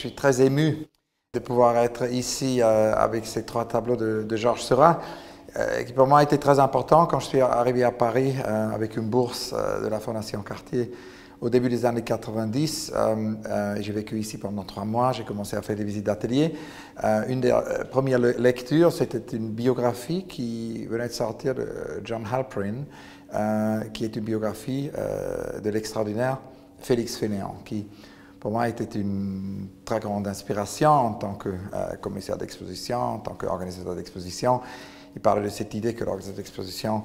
suis très ému de pouvoir être ici avec ces trois tableaux de Georges Seurat, qui pour moi a été très important quand je suis arrivé à Paris avec une bourse de la Fondation Cartier au début des années 90. J'ai vécu ici pendant 3 mois, j'ai commencé à faire des visites d'atelier. Une des premières lectures, c'était une biographie qui venait de sortir de John Halperin, qui est une biographie de l'extraordinaire Félix Fénéon, qui pour moi était une très grande inspiration en tant que commissaire d'exposition, en tant qu'organisateur d'exposition. Il parlait de cette idée que l'organisateur d'exposition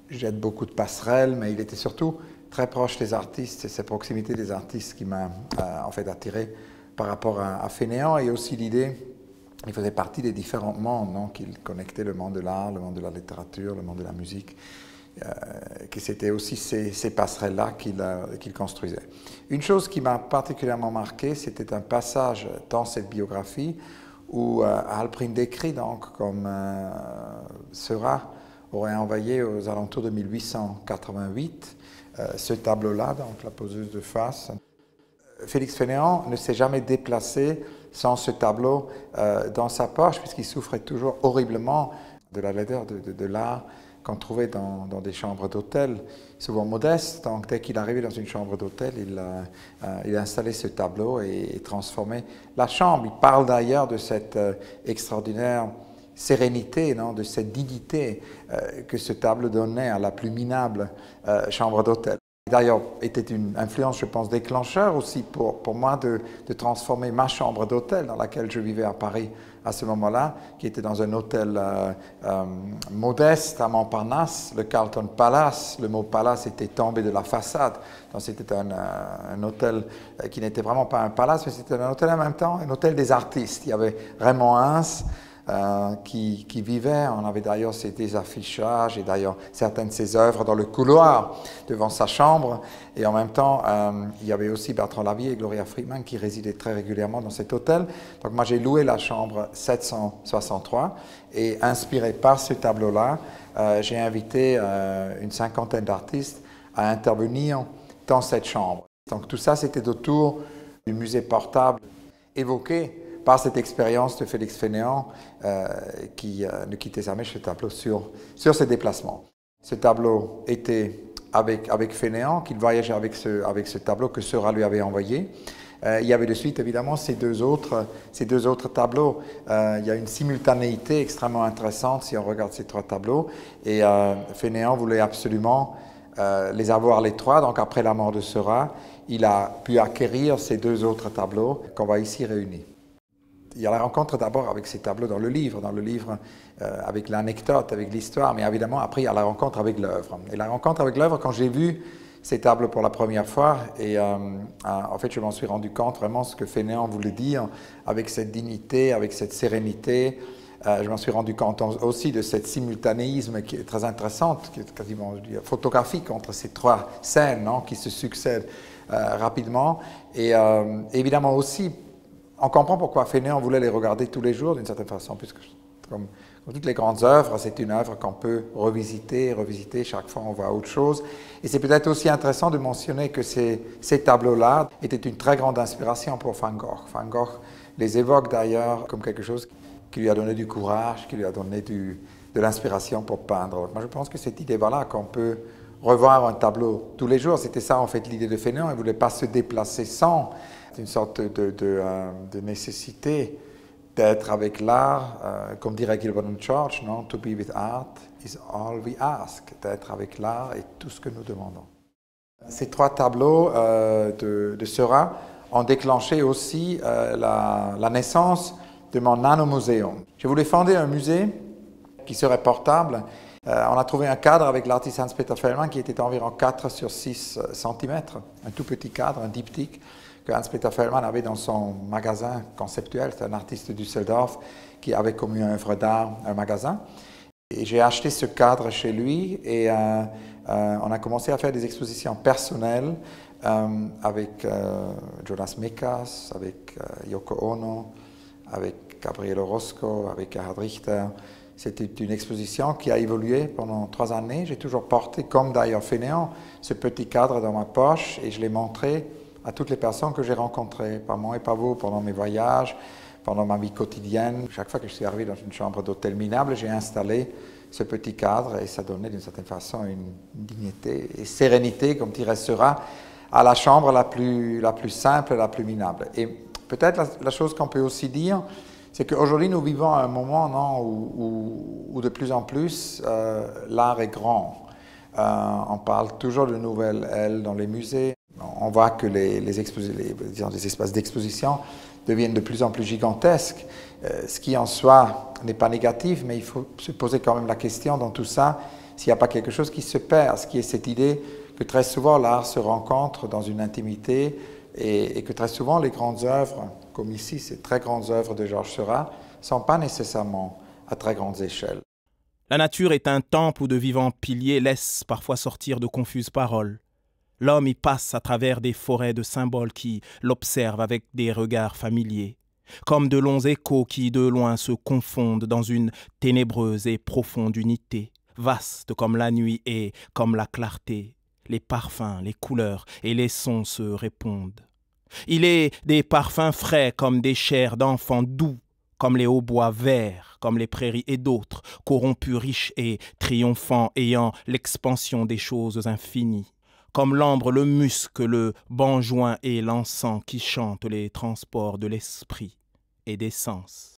jette beaucoup de passerelles, mais il était surtout très proche des artistes, et cette proximité des artistes qui m'a en fait attiré par rapport à Fénéon, et aussi l'idée qu'il faisait partie des différents mondes, qu'il connectait le monde de l'art, le monde de la littérature, le monde de la musique, que c'était aussi ces passerelles-là qu'il construisait. Une chose qui m'a particulièrement marqué, c'était un passage dans cette biographie où Halperin décrit donc comme Seurat aurait envoyé aux alentours de 1888 ce tableau-là, donc la poseuse de face. Félix Fénéon ne s'est jamais déplacé sans ce tableau dans sa poche, puisqu'il souffrait toujours horriblement de la laideur de l'art qu'on trouvait dans des chambres d'hôtel, souvent modestes. Donc dès qu'il arrivait dans une chambre d'hôtel, il installait ce tableau et transformait la chambre. Il parle d'ailleurs de cette extraordinaire sérénité, de cette dignité que ce tableau donnait à la plus minable chambre d'hôtel. D'ailleurs, était une influence, je pense, déclencheur aussi pour moi de transformer ma chambre d'hôtel dans laquelle je vivais à Paris à ce moment-là, qui était dans un hôtel modeste à Montparnasse, le Carlton Palace. Le mot palace était tombé de la façade. Donc c'était un hôtel qui n'était vraiment pas un palace, mais c'était un hôtel en même temps, un hôtel des artistes. Il y avait Raymond Hince qui vivait. On avait d'ailleurs des affichages et d'ailleurs certaines de ses œuvres dans le couloir devant sa chambre. Et en même temps, il y avait aussi Bertrand Lavie et Gloria Friedman qui résidaient très régulièrement dans cet hôtel. Donc moi j'ai loué la chambre 763 et inspiré par ce tableau-là, j'ai invité une 50aine d'artistes à intervenir dans cette chambre. Donc tout ça c'était autour du musée portable évoqué par cette expérience de Félix Fénéon qui ne quittait jamais ce tableau sur ses déplacements. Ce tableau était avec Fénéon, qu'il voyageait avec ce tableau que Seurat lui avait envoyé. Il y avait de suite évidemment ces deux autres tableaux. Il y a une simultanéité extrêmement intéressante si on regarde ces 3 tableaux. Et Fénéon voulait absolument les avoir les 3. Donc après la mort de Seurat, il a pu acquérir ces 2 autres tableaux qu'on va ici réunir. Il y a la rencontre d'abord avec ces tableaux dans le livre avec l'anecdote, avec l'histoire, mais évidemment après il y a la rencontre avec l'œuvre. Et la rencontre avec l'œuvre, quand j'ai vu ces tableaux pour la première fois, et en fait je m'en suis rendu compte vraiment ce que Fénéon voulait dire avec cette dignité, avec cette sérénité. Je m'en suis rendu compte aussi de cette simultanéisme qui est très intéressante, qui est quasiment photographique entre ces 3 scènes qui se succèdent rapidement. Et évidemment aussi, on comprend pourquoi Fénéon voulait les regarder tous les jours d'une certaine façon, puisque comme toutes les grandes œuvres, c'est une œuvre qu'on peut revisiter, chaque fois on voit autre chose. Et c'est peut-être aussi intéressant de mentionner que ces tableaux-là étaient une très grande inspiration pour Van Gogh. Van Gogh les évoque d'ailleurs comme quelque chose qui lui a donné du courage, qui lui a donné de l'inspiration pour peindre. Donc moi je pense que cette idée-là, qu'on peut revoir un tableau tous les jours, c'était ça en fait l'idée de Fénéon. Il ne voulait pas se déplacer sans. C'est une sorte de nécessité d'être avec l'art, comme dirait Gilbert and George, to be with art is all we ask, d'être avec l'art est tout ce que nous demandons. Ces 3 tableaux de Seurat ont déclenché aussi la naissance de mon nanomuséum. Je voulais fonder un musée qui serait portable. On a trouvé un cadre avec l'artiste Hans-Peter Feldman qui était environ 4 sur 6 cm, un tout petit cadre, un diptyque, que Hans-Peter Feldman avait dans son magasin conceptuel. C'est un artiste de Düsseldorf qui avait comme une œuvre d'art un magasin. Et j'ai acheté ce cadre chez lui et on a commencé à faire des expositions personnelles avec Jonas Mekas, avec Yoko Ono, avec Gabriele Orozco, avec Gerhard Richter. C'était une exposition qui a évolué pendant 3 années. J'ai toujours porté, comme d'ailleurs Fénéon, ce petit cadre dans ma poche et je l'ai montré à toutes les personnes que j'ai rencontrées, par moi et par vous, pendant mes voyages, pendant ma vie quotidienne. Chaque fois que je suis arrivé dans une chambre d'hôtel minable, j'ai installé ce petit cadre et ça donnait d'une certaine façon une dignité et sérénité, comme dirait Seurat, à la chambre la plus simple, la plus minable. Et peut-être la chose qu'on peut aussi dire, c'est qu'aujourd'hui nous vivons un moment non, où de plus en plus l'art est grand. On parle toujours de nouvelles ailes dans les musées. On voit que les espaces d'exposition deviennent de plus en plus gigantesques, ce qui en soi n'est pas négatif, mais il faut se poser quand même la question dans tout ça, s'il n'y a pas quelque chose qui se perd, ce qui est cette idée que très souvent l'art se rencontre dans une intimité et que très souvent les grandes œuvres, comme ici ces très grandes œuvres de Georges Seurat, ne sont pas nécessairement à très grandes échelles. La nature est un temple où de vivants piliers laissent parfois sortir de confuses paroles. L'homme y passe à travers des forêts de symboles qui l'observent avec des regards familiers, comme de longs échos qui de loin se confondent dans une ténébreuse et profonde unité, vaste comme la nuit et comme la clarté. Les parfums, les couleurs et les sons se répondent. Il est des parfums frais comme des chairs d'enfants doux, comme les hautbois verts, comme les prairies et d'autres, corrompus, riches et triomphants, ayant l'expansion des choses infinies, comme l'ambre, le musc, le benjoin et l'encens qui chantent les transports de l'esprit et des sens.